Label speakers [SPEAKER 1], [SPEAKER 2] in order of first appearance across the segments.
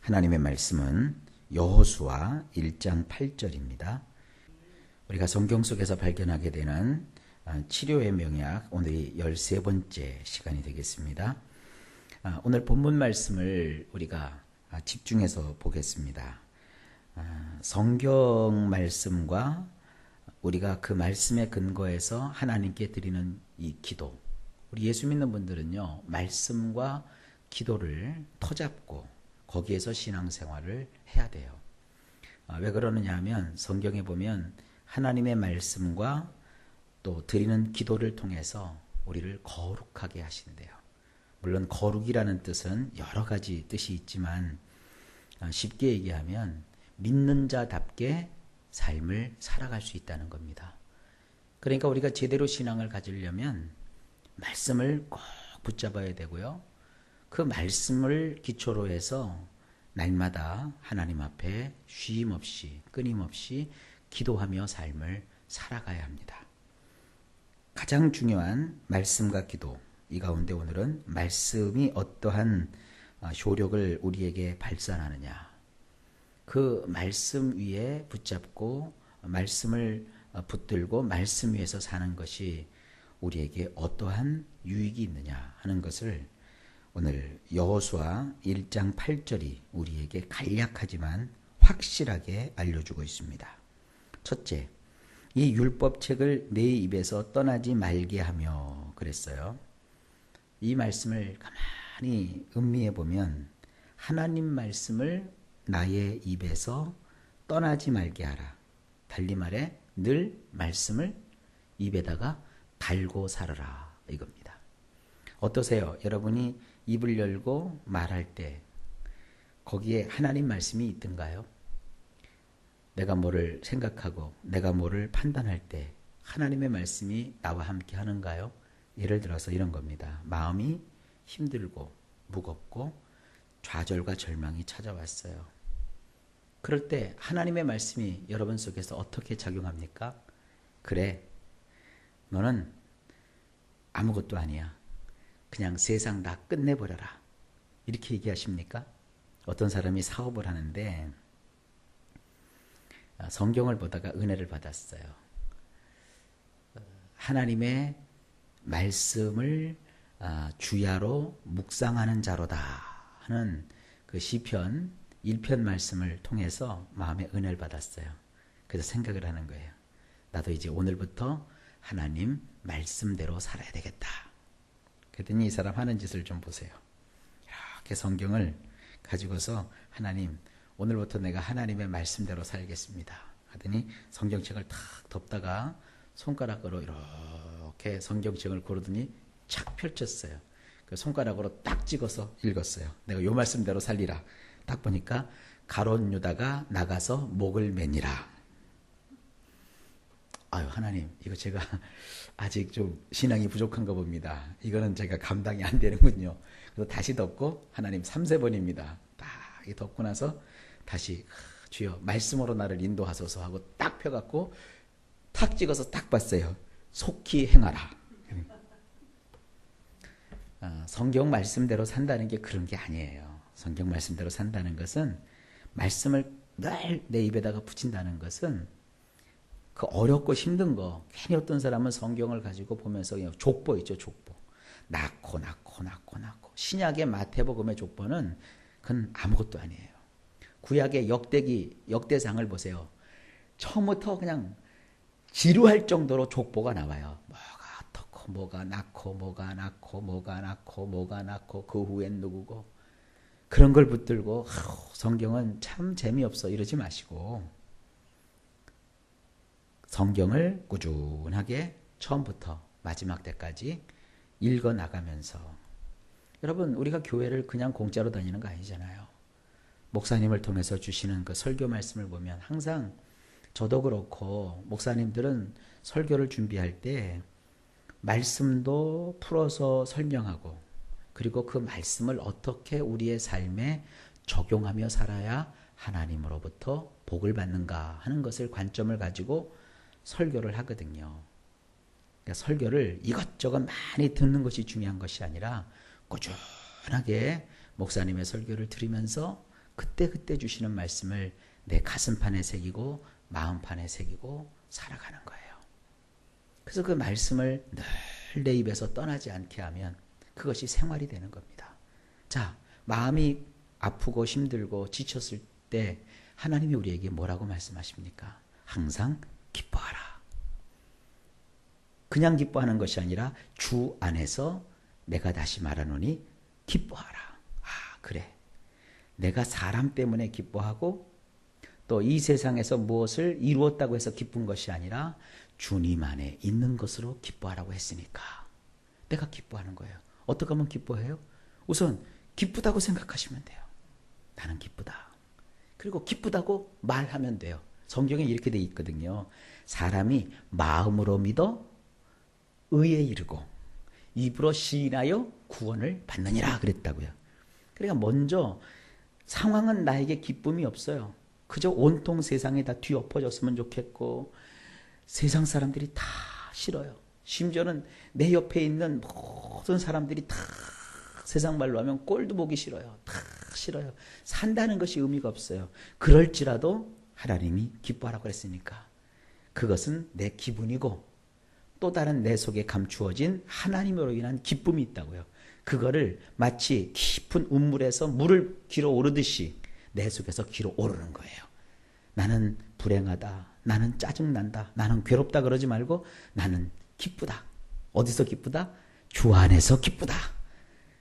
[SPEAKER 1] 하나님의 말씀은 여호수아 1장 8절입니다. 우리가 성경 속에서 발견하게 되는 치료의 명약, 오늘이 13번째 시간이 되겠습니다. 오늘 본문 말씀을 우리가 집중해서 보겠습니다. 성경 말씀과 우리가 그 말씀에 근거해서 하나님께 드리는 이 기도, 우리 예수 믿는 분들은요, 말씀과 기도를 터잡고 거기에서 신앙생활을 해야 돼요. 왜 그러느냐 하면 성경에 보면 하나님의 말씀과 또 드리는 기도를 통해서 우리를 거룩하게 하신대요. 물론 거룩이라는 뜻은 여러 가지 뜻이 있지만 쉽게 얘기하면 믿는 자답게 삶을 살아갈 수 있다는 겁니다. 그러니까 우리가 제대로 신앙을 가지려면 말씀을 꼭 붙잡아야 되고요. 그 말씀을 기초로 해서 날마다 하나님 앞에 쉼 없이 끊임없이 기도하며 삶을 살아가야 합니다. 가장 중요한 말씀과 기도, 이 가운데 오늘은 말씀이 어떠한 효력을 우리에게 발산하느냐, 그 말씀 위에 붙잡고 말씀을 붙들고 말씀 위에서 사는 것이 우리에게 어떠한 유익이 있느냐 하는 것을 오늘 여호수아 1장 8절이 우리에게 간략하지만 확실하게 알려주고 있습니다. 첫째, 이 율법책을 내 입에서 떠나지 말게 하며 그랬어요. 이 말씀을 가만히 음미해 보면 하나님 말씀을 나의 입에서 떠나지 말게 하라. 달리 말해 늘 말씀을 입에다가 달고 살아라, 이겁니다. 어떠세요? 여러분이 입을 열고 말할 때 거기에 하나님 말씀이 있던가요? 내가 뭐를 생각하고 내가 뭐를 판단할 때 하나님의 말씀이 나와 함께 하는가요? 예를 들어서 이런 겁니다. 마음이 힘들고 무겁고 좌절과 절망이 찾아왔어요. 그럴 때 하나님의 말씀이 여러분 속에서 어떻게 작용합니까? 그래, 너는 아무것도 아니야. 그냥 세상 다 끝내버려라. 이렇게 얘기하십니까? 어떤 사람이 사업을 하는데 성경을 보다가 은혜를 받았어요. 하나님의 말씀을 주야로 묵상하는 자로다 하는 그 시편 1편 말씀을 통해서 마음의 은혜를 받았어요. 그래서 생각을 하는 거예요. 나도 이제 오늘부터 하나님 말씀대로 살아야 되겠다. 그랬더니 이 사람 하는 짓을 좀 보세요. 이렇게 성경을 가지고서 하나님, 오늘부터 내가 하나님의 말씀대로 살겠습니다. 하더니 성경책을 탁 덮다가 손가락으로 이렇게 성경책을 고르더니 착 펼쳤어요. 그 손가락으로 딱 찍어서 읽었어요. 내가 요 말씀대로 살리라. 딱 보니까 가롯 유다가 나가서 목을 매니라. 아유, 하나님, 이거 제가 아직 좀 신앙이 부족한가 봅니다. 이거는 제가 감당이 안 되는군요. 그래서 다시 덮고 하나님 3세번입니다. 딱 덮고 나서 다시 주여 말씀으로 나를 인도하소서 하고 딱 펴갖고 탁 찍어서 딱 봤어요. 속히 행하라. 성경 말씀대로 산다는 게 그런 게 아니에요. 성경 말씀대로 산다는 것은 말씀을 늘 내 입에다가 붙인다는 것은 그 어렵고 힘든 거, 괜히 어떤 사람은 성경을 가지고 보면서 그냥 족보 있죠, 족보. 낳고. 신약의 마태복음의 족보는 그건 아무것도 아니에요. 구약의 역대상을 보세요. 처음부터 그냥 지루할 정도로 족보가 나와요. 뭐가 어떻고, 뭐가 낳고, 그 후엔 누구고. 그런 걸 붙들고 성경은 참 재미없어 이러지 마시고 성경을 꾸준하게 처음부터 마지막 때까지 읽어 나가면서, 여러분, 우리가 교회를 그냥 공짜로 다니는 거 아니잖아요. 목사님을 통해서 주시는 그 설교 말씀을 보면 항상 저도 그렇고 목사님들은 설교를 준비할 때 말씀도 풀어서 설명하고, 그리고 그 말씀을 어떻게 우리의 삶에 적용하며 살아야 하나님으로부터 복을 받는가 하는 것을 관점을 가지고 설교를 하거든요. 그러니까 설교를 이것저것 많이 듣는 것이 중요한 것이 아니라 꾸준하게 목사님의 설교를 들으면서 그때그때 주시는 말씀을 내 가슴판에 새기고 마음판에 새기고 살아가는 거예요. 그래서 그 말씀을 늘 내 입에서 떠나지 않게 하면 그것이 생활이 되는 겁니다. 자, 마음이 아프고 힘들고 지쳤을 때 하나님이 우리에게 뭐라고 말씀하십니까? 항상 기뻐하라. 그냥 기뻐하는 것이 아니라 주 안에서 내가 다시 말하노니 기뻐하라. 아, 그래. 내가 사람 때문에 기뻐하고 또 이 세상에서 무엇을 이루었다고 해서 기쁜 것이 아니라 주님 안에 있는 것으로 기뻐하라고 했으니까 내가 기뻐하는 거예요. 어떻게 하면 기뻐해요? 우선 기쁘다고 생각하시면 돼요. 나는 기쁘다. 그리고 기쁘다고 말하면 돼요. 성경에 이렇게 돼 있거든요. 사람이 마음으로 믿어 의에 이르고 입으로 시인하여 구원을 받느니라 그랬다고요. 그러니까 먼저 상황은 나에게 기쁨이 없어요. 그저 온통 세상에 다 뒤엎어졌으면 좋겠고 세상 사람들이 다 싫어요. 심지어는 내 옆에 있는 모든 사람들이 다 세상 말로 하면 꼴도 보기 싫어요. 다 싫어요. 산다는 것이 의미가 없어요. 그럴지라도 하나님이 기뻐하라고 그랬으니까 그것은 내 기분이고 또 다른 내 속에 감추어진 하나님으로 인한 기쁨이 있다고요. 그거를 마치 깊은 운물에서 물을 길어 오르듯이 내 속에서 길어 오르는 거예요. 나는 불행하다. 나는 짜증난다. 나는 괴롭다 그러지 말고 나는 기쁘다. 어디서 기쁘다? 주 안에서 기쁘다.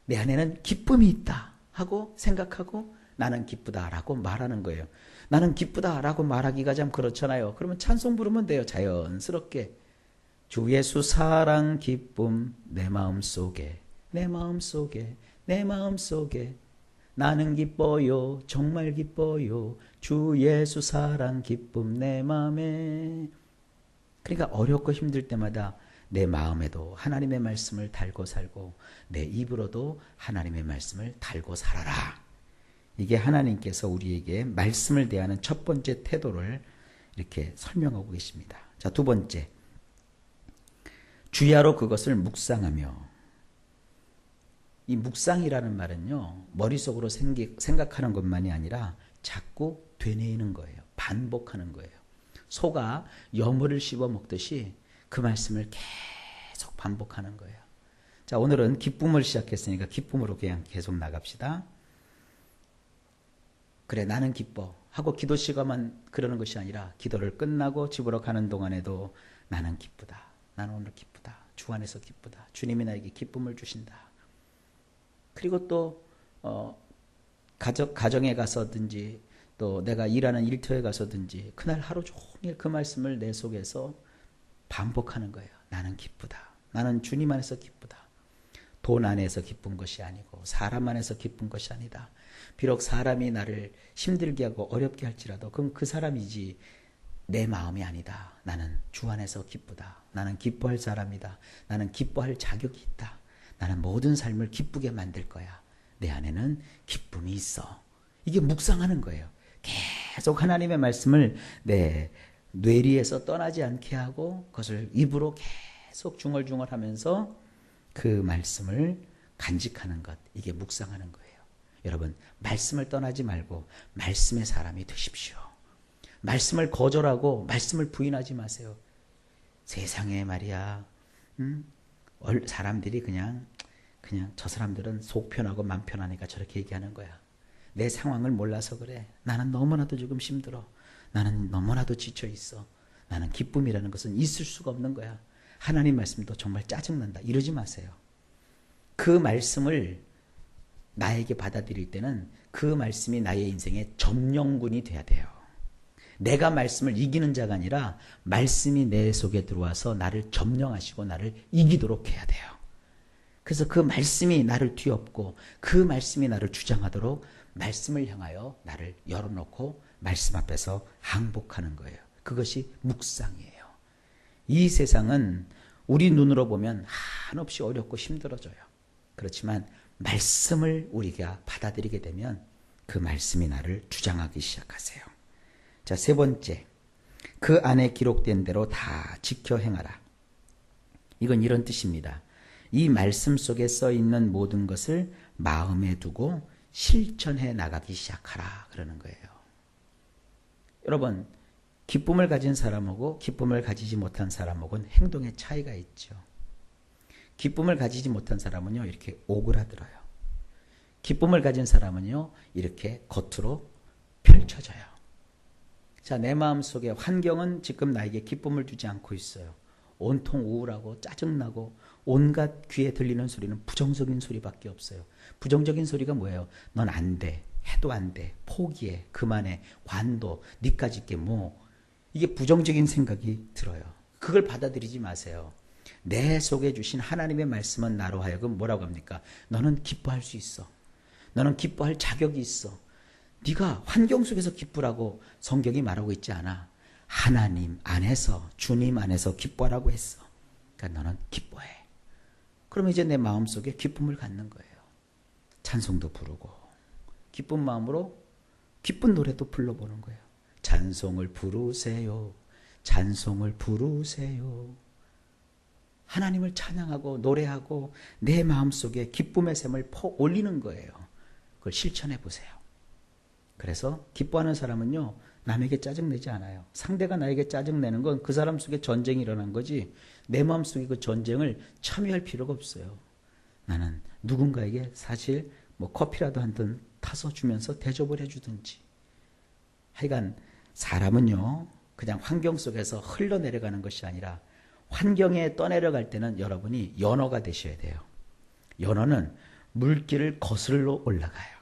[SPEAKER 1] 내 안에는 기쁨이 있다 하고 생각하고 나는 기쁘다라고 말하는 거예요. 나는 기쁘다라고 말하기가 참 그렇잖아요. 그러면 찬송 부르면 돼요. 자연스럽게. 주 예수 사랑 기쁨 내 마음속에 내 마음속에 내 마음속에 나는 기뻐요. 정말 기뻐요. 주 예수 사랑 기쁨 내 마음에. 그러니까 어렵고 힘들 때마다 내 마음에도 하나님의 말씀을 달고 살고 내 입으로도 하나님의 말씀을 달고 살아라. 이게 하나님께서 우리에게 말씀을 대하는 첫 번째 태도를 이렇게 설명하고 계십니다. 자, 두 번째. 주야로 그것을 묵상하며. 이 묵상이라는 말은요, 머릿속으로 생각하는 것만이 아니라 자꾸 되뇌이는 거예요. 반복하는 거예요. 소가 여물을 씹어 먹듯이 그 말씀을 계속 반복하는 거예요. 자, 오늘은 기쁨을 시작했으니까 기쁨으로 그냥 계속 나갑시다. 그래, 나는 기뻐 하고 기도 시간만 그러는 것이 아니라 기도를 끝나고 집으로 가는 동안에도 나는 기쁘다. 나는 오늘 기쁘다. 주 안에서 기쁘다. 주님이 나에게 기쁨을 주신다. 그리고 또 가정에 가서든지 또 내가 일하는 일터에 가서든지 그날 하루 종일 그 말씀을 내 속에서 반복하는 거예요. 나는 기쁘다. 나는 주님 안에서 기쁘다. 돈 안에서 기쁜 것이 아니고 사람 안에서 기쁜 것이 아니다. 비록 사람이 나를 힘들게 하고 어렵게 할지라도 그럼 그 사람이지 내 마음이 아니다. 나는 주 안에서 기쁘다. 나는 기뻐할 사람이다. 나는 기뻐할 자격이 있다. 나는 모든 삶을 기쁘게 만들 거야. 내 안에는 기쁨이 있어. 이게 묵상하는 거예요. 계속 하나님의 말씀을 내 뇌리에서 떠나지 않게 하고 그것을 입으로 계속 중얼중얼하면서 그 말씀을 간직하는 것. 이게 묵상하는 거예요. 여러분, 말씀을 떠나지 말고 말씀의 사람이 되십시오. 말씀을 거절하고 말씀을 부인하지 마세요. 세상에 말이야. 사람들이 그냥 저 사람들은 속 편하고 맘 편하니까 저렇게 얘기하는 거야. 내 상황을 몰라서 그래. 나는 너무나도 지금 힘들어. 나는 너무나도 지쳐 있어. 나는 기쁨이라는 것은 있을 수가 없는 거야. 하나님 말씀도 정말 짜증난다. 이러지 마세요. 그 말씀을 나에게 받아들일 때는 그 말씀이 나의 인생의 점령군이 돼야 돼요. 내가 말씀을 이기는 자가 아니라 말씀이 내 속에 들어와서 나를 점령하시고 나를 이기도록 해야 돼요. 그래서 그 말씀이 나를 뒤엎고 그 말씀이 나를 주장하도록 말씀을 향하여 나를 열어놓고 말씀 앞에서 항복하는 거예요. 그것이 묵상이에요. 이 세상은 우리 눈으로 보면 한없이 어렵고 힘들어져요. 그렇지만 말씀을 우리가 받아들이게 되면 그 말씀이 나를 주장하기 시작하세요. 자, 세 번째. 그 안에 기록된 대로 다 지켜 행하라. 이건 이런 뜻입니다. 이 말씀 속에 써 있는 모든 것을 마음에 두고 실천해 나가기 시작하라 그러는 거예요. 여러분, 기쁨을 가진 사람하고 기쁨을 가지지 못한 사람하고는 행동의 차이가 있죠. 기쁨을 가지지 못한 사람은요, 이렇게 오그라들어요. 기쁨을 가진 사람은요, 이렇게 겉으로 펼쳐져요. 자, 내 마음속에 환경은 지금 나에게 기쁨을 주지 않고 있어요. 온통 우울하고 짜증나고 온갖 귀에 들리는 소리는 부정적인 소리밖에 없어요. 부정적인 소리가 뭐예요? 넌 안 돼. 해도 안 돼. 포기해. 그만해. 관둬. 니까짓 게 뭐. 이게 부정적인 생각이 들어요. 그걸 받아들이지 마세요. 내 속에 주신 하나님의 말씀은 나로 하여금 뭐라고 합니까? 너는 기뻐할 수 있어. 너는 기뻐할 자격이 있어. 네가 환경 속에서 기쁘라고 성경이 말하고 있지 않아. 하나님 안에서, 주님 안에서 기뻐하라고 했어. 그러니까 너는 기뻐해. 그러면 이제 내 마음속에 기쁨을 갖는 거예요. 찬송도 부르고 기쁜 마음으로 기쁜 노래도 불러보는 거예요. 찬송을 부르세요. 찬송을 부르세요. 하나님을 찬양하고 노래하고 내 마음속에 기쁨의 샘을 올리는 거예요. 그걸 실천해 보세요. 그래서 기뻐하는 사람은요, 남에게 짜증내지 않아요. 상대가 나에게 짜증내는 건 그 사람 속에 전쟁이 일어난 거지 내 마음속에 그 전쟁을 참여할 필요가 없어요. 나는 누군가에게 사실 뭐 커피라도 한 잔 타서 주면서 대접을 해주든지. 하여간 사람은요, 그냥 환경 속에서 흘러내려가는 것이 아니라 환경에 떠내려갈 때는 여러분이 연어가 되셔야 돼요. 연어는 물길을 거슬러 올라가요.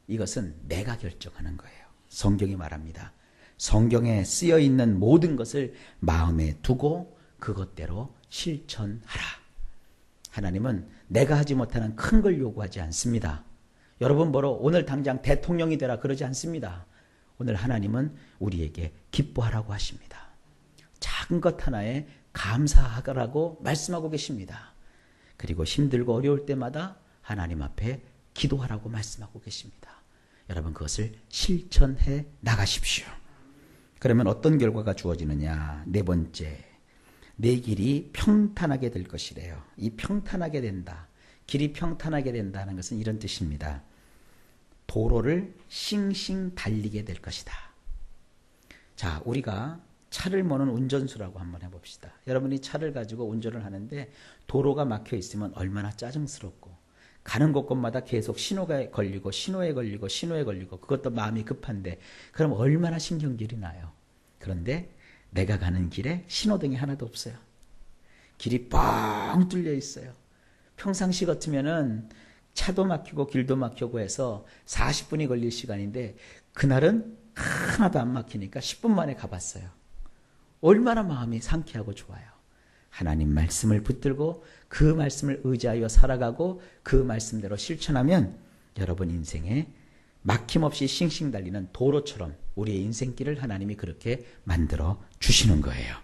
[SPEAKER 1] 이것은 내가 결정하는 거예요. 성경이 말합니다. 성경에 쓰여 있는 모든 것을 마음에 두고 그것대로 실천하라. 하나님은 내가 하지 못하는 큰 걸 요구하지 않습니다. 여러분 보러 오늘 당장 대통령이 되라 그러지 않습니다. 오늘 하나님은 우리에게 기뻐하라고 하십니다. 작은 것 하나에 감사하라고 말씀하고 계십니다. 그리고 힘들고 어려울 때마다 하나님 앞에 기도하라고 말씀하고 계십니다. 여러분 그것을 실천해 나가십시오. 그러면 어떤 결과가 주어지느냐? 네 번째, 내 길이 평탄하게 될 것이래요. 이 평탄하게 된다. 길이 평탄하게 된다는 것은 이런 뜻입니다. 도로를 싱싱 달리게 될 것이다. 자, 우리가 차를 모는 운전수라고 한번 해봅시다. 여러분이 차를 가지고 운전을 하는데 도로가 막혀 있으면 얼마나 짜증스럽고 가는 곳곳마다 계속 신호가 걸리고 신호에 걸리고 신호에 걸리고 그것도 마음이 급한데 그럼 얼마나 신경질이 나요. 그런데 내가 가는 길에 신호등이 하나도 없어요. 길이 뻥 뚫려 있어요. 평상시 같으면은 차도 막히고 길도 막히고 해서 40분이 걸릴 시간인데 그날은 하나도 안 막히니까 10분 만에 가봤어요. 얼마나 마음이 상쾌하고 좋아요. 하나님 말씀을 붙들고 그 말씀을 의지하여 살아가고 그 말씀대로 실천하면 여러분 인생에 막힘없이 싱싱 달리는 도로처럼 우리의 인생길을 하나님이 그렇게 만들어 주시는 거예요.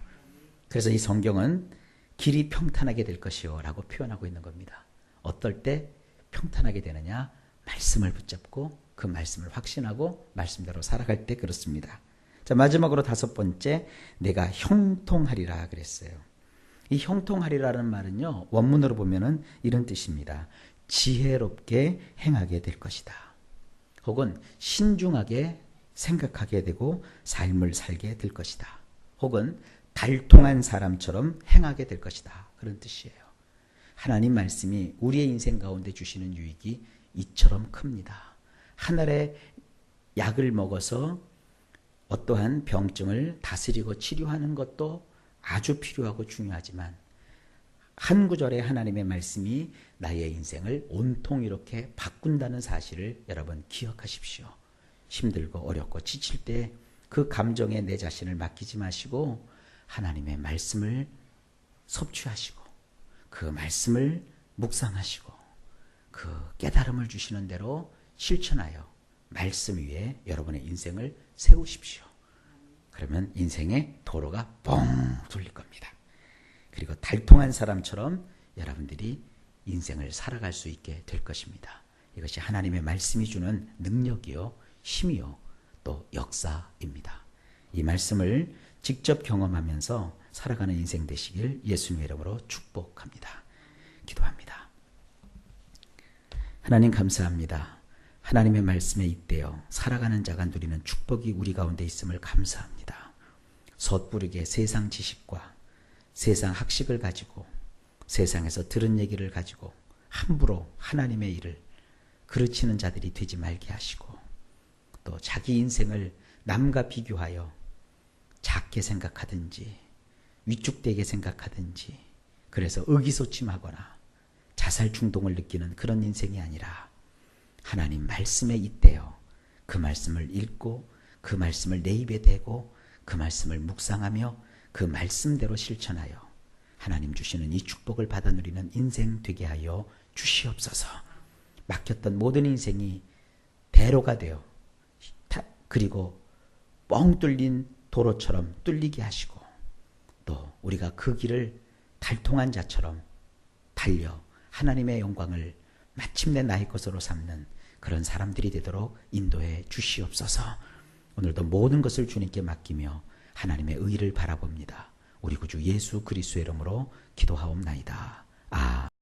[SPEAKER 1] 그래서 이 성경은 길이 평탄하게 될 것이요 라고 표현하고 있는 겁니다. 어떨 때 평탄하게 되느냐? 말씀을 붙잡고 그 말씀을 확신하고 말씀대로 살아갈 때 그렇습니다. 자, 마지막으로 다섯 번째, 내가 형통하리라 그랬어요. 이 형통하리라는 말은요, 원문으로 보면은 이런 뜻입니다. 지혜롭게 행하게 될 것이다. 혹은 신중하게 생각하게 되고 삶을 살게 될 것이다. 혹은 달통한 사람처럼 행하게 될 것이다. 그런 뜻이에요. 하나님 말씀이 우리의 인생 가운데 주시는 유익이 이처럼 큽니다. 하늘의 약을 먹어서 어떠한 병증을 다스리고 치료하는 것도 아주 필요하고 중요하지만 한 구절의 하나님의 말씀이 나의 인생을 온통 이렇게 바꾼다는 사실을 여러분 기억하십시오. 힘들고 어렵고 지칠 때 그 감정에 내 자신을 맡기지 마시고 하나님의 말씀을 섭취하시고 그 말씀을 묵상하시고 그 깨달음을 주시는 대로 실천하여 말씀 위에 여러분의 인생을 세우십시오. 그러면 인생의 도로가 뻥 뚫릴 겁니다. 그리고 달통한 사람처럼 여러분들이 인생을 살아갈 수 있게 될 것입니다. 이것이 하나님의 말씀이 주는 능력이요, 힘이요, 또 역사입니다. 이 말씀을 직접 경험하면서 살아가는 인생 되시길 예수님의 이름으로 축복합니다. 기도합니다. 하나님 감사합니다. 하나님의 말씀에 잇대어 살아가는 자가 누리는 축복이 우리 가운데 있음을 감사합니다. 섣부르게 세상 지식과 세상 학식을 가지고 세상에서 들은 얘기를 가지고 함부로 하나님의 일을 그르치는 자들이 되지 말게 하시고, 또 자기 인생을 남과 비교하여 작게 생각하든지 위축되게 생각하든지, 그래서 의기소침하거나 자살 충동을 느끼는 그런 인생이 아니라 하나님 말씀에 잇대어 그 말씀을 읽고 그 말씀을 내 입에 대고 그 말씀을 묵상하며 그 말씀대로 실천하여 하나님 주시는 이 축복을 받아 누리는 인생 되게 하여 주시옵소서. 막혔던 모든 인생이 대로가 되어 그리고 뻥 뚫린 도로처럼 뚫리게 하시고, 또 우리가 그 길을 달통한 자처럼 달려 하나님의 영광을 마침내 나의 것으로 삼는 그런 사람들이 되도록 인도해 주시옵소서. 오늘도 모든 것을 주님께 맡기며 하나님의 의를 바라봅니다. 우리 구주 예수 그리스도의 이름으로 기도하옵나이다. 아멘.